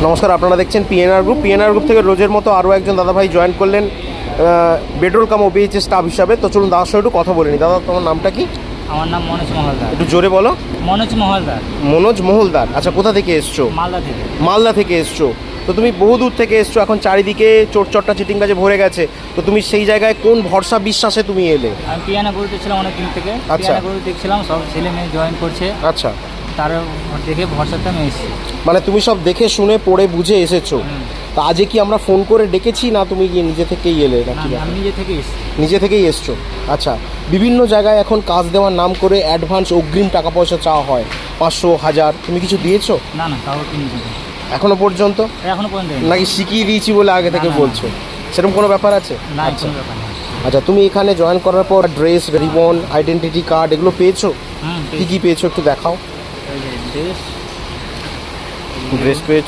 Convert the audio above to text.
নমস্কার, আপনারা দেখছেন পিএনআর গ্রুপ থেকে রোজের মতো আরও একজন দাদাভাই জয়েন করলেন বেডরোল কাম ওবিএইচ স্টাফ হিসাবে। তো চলুন দাদার সঙ্গে একটু কথা বলে নিই। দাদা, তোমার নামটা কি? আমার নাম মনোজ মহলদার। একটু জোরে বলো। মনোজ মহলদার। মনোজ মহলদার। আচ্ছা, কোথা থেকে এসছো? মালদা থেকে। মালদা থেকে এসছো। তো তুমি বহু দূর থেকে এসছো, এখন চারিদিকে চোরচট্টা চিটিংবাজে ভরে গেছে। তো তুমি সেই জায়গায় কোন ভরসা বিশ্বাসে তুমি এলে? আমি পিয়ানা গুরু দেখছিলাম অনেক দিন থেকে। আচ্ছা। পিয়ানা গুরু দেখছিলাম, সব ছেলে মেয়ে জয়েন করছে, আচ্ছা, তার দেখে ভরসাতে আমি এসেছি। মানে তুমি সব দেখে শুনে পড়ে বুঝে এসেছো। তা আজকে কি আমরা ফোন করে ডেকেছি, না তুমি গিয়ে নিজে থেকেই এলে নাকি? আমি নিজে থেকে এসেছি। নিজে থেকেই এসছো। আচ্ছা, বিভিন্ন জায়গায় এখন কাজ দেওয়ার নাম করে অ্যাডভান্স অগ্রিম টাকা পয়সা চাওয়া হয়, 500, 1000। তুমি কিছু দিয়েছো না না, তাও কি নিজে এখনো পর্যন্ত? এখনো পর্যন্ত দেয়নি। নাকি শিখিয়ে দিয়েছি বলে আগে থেকে না, না, বলছো? সেরকম কোনো ব্যাপার আছে? না, আচ্ছা কোনো ব্যাপার না। আচ্ছা, তুমি এখানে জয়েন করার পর ড্রেস, রিবন, আইডেন্টিটি কার্ড এগুলো পেয়েছো? হুম, কী কী পেয়েছো একটু দেখাও। এই যে ড্রেস ড্রেস পেয়েছো,